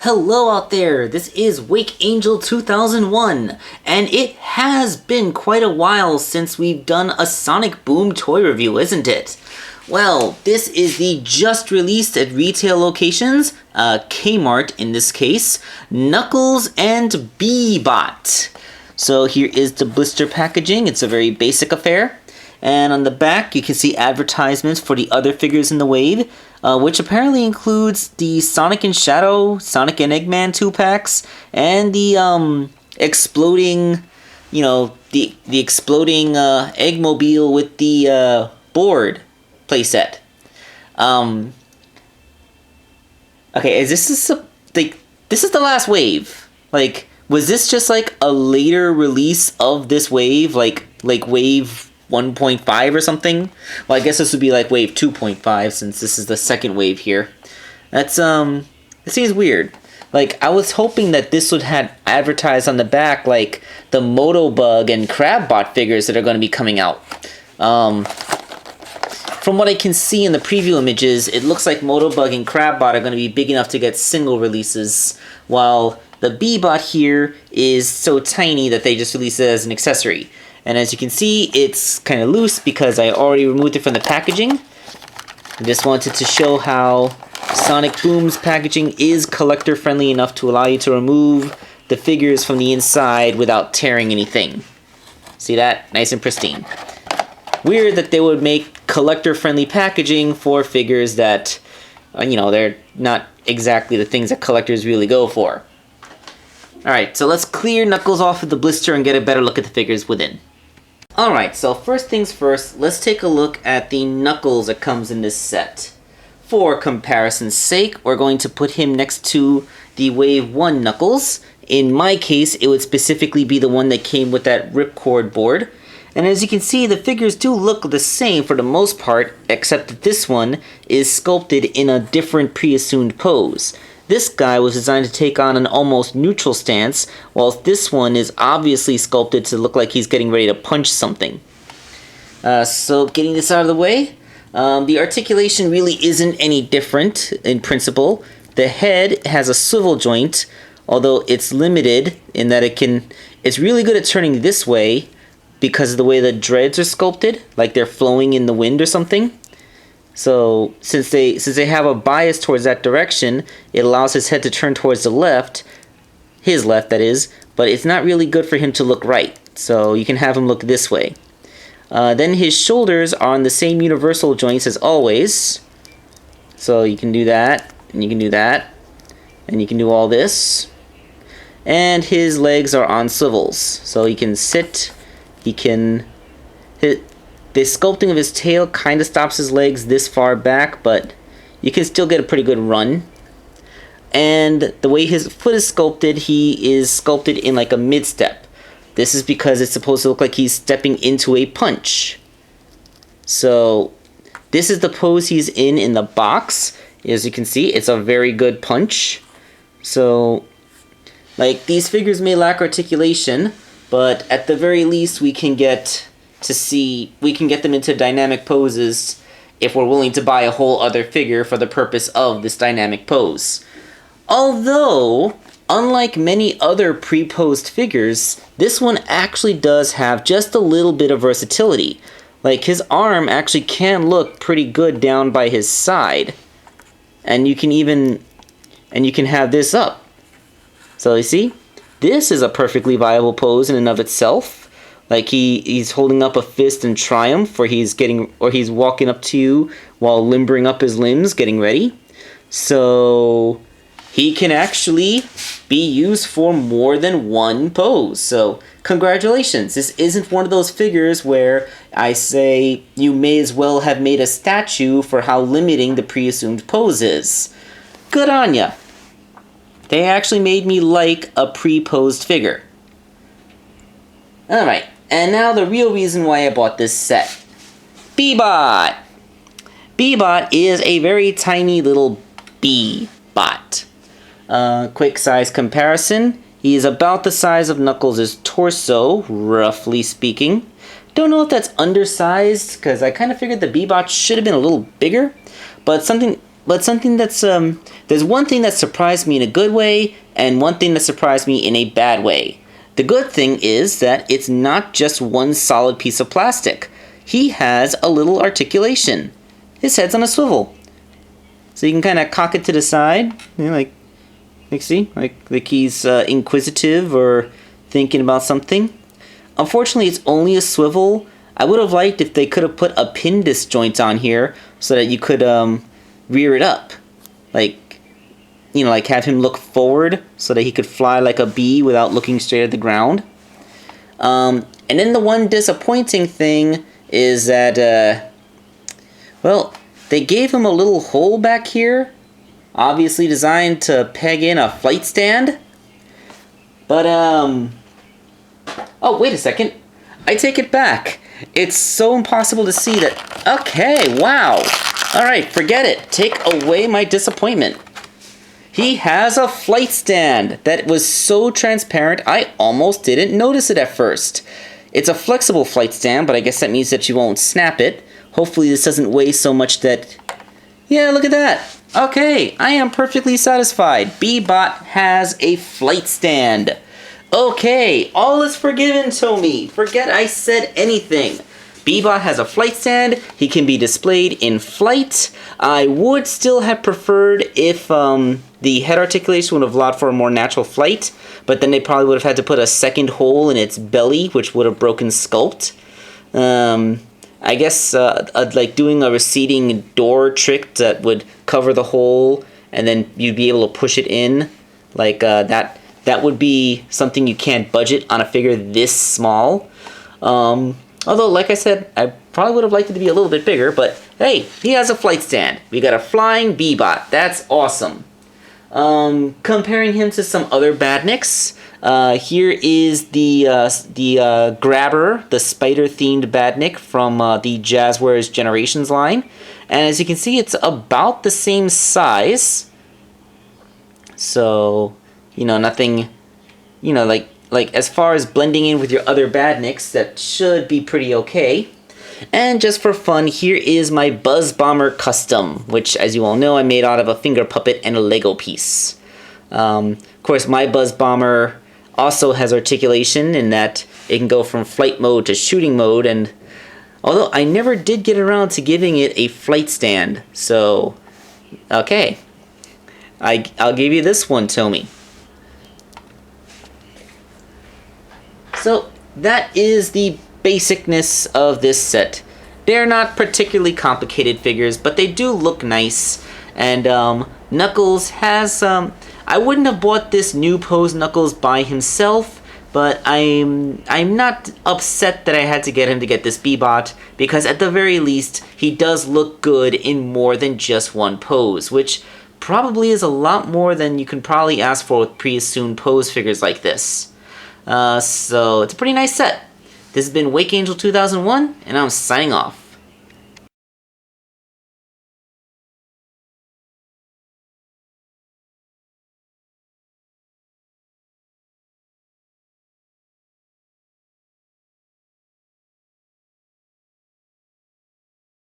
Hello out there, this is Wakeangel2K1, and it has been quite a while since we've done a Sonic Boom toy review, isn't it? Well, this is the just released at retail locations, Kmart in this case, Knuckles and Beebot. So here is the blister packaging. It's a very basic affair. And on the back, you can see advertisements for the other figures in the wave, which apparently includes the Sonic and Shadow, Sonic and Eggman 2-packs, and the exploding, the exploding Eggmobile with the board playset. Okay, this is the last wave. Like, was this just like a later release of this wave, like wave 1.5 or something? Well, I guess this would be like wave 2.5 since this is the second wave here. That's it seems weird. Like, I was hoping that this would have advertised on the back like the Motobug and Crabbot figures that are going to be coming out. From what I can see in the preview images, it looks like Motobug and Crabbot are going to be big enough to get single releases, while the Beebot here is so tiny that they just release it as an accessory. And as you can see, it's kind of loose because I already removed it from the packaging. I just wanted to show how Sonic Boom's packaging is collector friendly enough to allow you to remove the figures from the inside without tearing anything. See that? Nice and pristine. Weird that they would make collector friendly packaging for figures that, they're not exactly the things that collectors really go for. Alright, so let's clear Knuckles off of the blister and get a better look at the figures within. Alright, so first things first, let's take a look at the Knuckles that comes in this set. For comparison's sake, we're going to put him next to the Wave 1 Knuckles. In my case, it would specifically be the one that came with that ripcord board. And as you can see, the figures do look the same for the most part, except that this one is sculpted in a different pre-assumed pose. This guy was designed to take on an almost neutral stance, whilst this one is obviously sculpted to look like he's getting ready to punch something. So getting this out of the way, the articulation really isn't any different in principle. The head has a swivel joint, although it's limited in that it's really good at turning this way because of the way the dreads are sculpted, like they're flowing in the wind or something. So since they have a bias towards that direction, it allows his head to turn towards the left, his left that is, but it's not really good for him to look right. So you can have him look this way. Then his shoulders are on the same universal joints as always. So you can do that, and you can do that, and you can do all this. And his legs are on swivels. So he can sit, he can hit. The sculpting of his tail kind of stops his legs this far back, but you can still get a pretty good run. And the way his foot is sculpted, he is sculpted in like a mid-step. This is because it's supposed to look like he's stepping into a punch. So this is the pose he's in the box. As you can see, it's a very good punch. So, like, these figures may lack articulation, but at the very least we can get them into dynamic poses if we're willing to buy a whole other figure for the purpose of this dynamic pose. Although, unlike many other pre-posed figures, this one actually does have just a little bit of versatility. Like, his arm actually can look pretty good down by his side. And you can have this up. So you see, this is a perfectly viable pose in and of itself. Like he's holding up a fist in triumph, or he's walking up to you while limbering up his limbs, getting ready. So he can actually be used for more than one pose. So congratulations. This isn't one of those figures where I say you may as well have made a statue for how limiting the pre-assumed pose is. Good on ya. They actually made me like a pre-posed figure. Alright. And now the real reason why I bought this set. Beebot! Beebot is a very tiny little bee-bot. Quick size comparison. He is about the size of Knuckles' torso, roughly speaking. Don't know if that's undersized, because I kind of figured the Beebot should have been a little bigger. But something but something that's there's one thing that surprised me in a good way, and one thing that surprised me in a bad way. The good thing is that it's not just one solid piece of plastic. He has a little articulation. His head's on a swivel, so you can kind of cock it to the side, you know, like see, like he's inquisitive or thinking about something. Unfortunately, it's only a swivel. I would have liked if they could have put a pin disjoint on here so that you could rear it up. Like, you know, like have him look forward so that he could fly like a bee without looking straight at the ground. And then the one disappointing thing is that, well, they gave him a little hole back here, obviously designed to peg in a flight stand. But, oh, wait a second. I take it back. It's so impossible to see that... Okay, wow. Alright, forget it. Take away my disappointment. He has a flight stand that was so transparent I almost didn't notice it at first. It's a flexible flight stand, but I guess that means that you won't snap it. Hopefully this doesn't weigh so much that... Yeah, look at that. Okay, I am perfectly satisfied. Beebot has a flight stand. Okay, all is forgiven, Tomy. Forget I said anything. Beebot has a flight stand. He can be displayed in flight. I would still have preferred if the head articulation would have allowed for a more natural flight, but then they probably would have had to put a second hole in its belly, which would have broken sculpt. I guess like doing a receding door trick that would cover the hole, and then you'd be able to push it in, like that. That would be something you can't budget on a figure this small. Although, like I said, I probably would have liked it to be a little bit bigger, but hey, he has a flight stand. We got a flying Beebot. That's awesome. Comparing him to some other Badniks, here is the Grabber, the spider-themed Badnik from the Jazzwares Generations line. And as you can see, it's about the same size. So... you know, nothing, you know, like as far as blending in with your other Badniks, that should be pretty okay. And just for fun, here is my Buzz Bomber Custom, which, as you all know, I made out of a finger puppet and a Lego piece. Of course, my Buzz Bomber also has articulation in that it can go from flight mode to shooting mode, and although I never did get around to giving it a flight stand, so, okay. I'll give you this one, Tomy. So, that is the basicness of this set. They're not particularly complicated figures, but they do look nice. And Knuckles has... I wouldn't have bought this new pose Knuckles by himself, but I'm not upset that I had to get him to get this Beebot, because at the very least, he does look good in more than just one pose, which probably is a lot more than you can probably ask for with pre-assumed pose figures like this. So it's a pretty nice set. This has been Wakeangel2K1, and I'm signing off.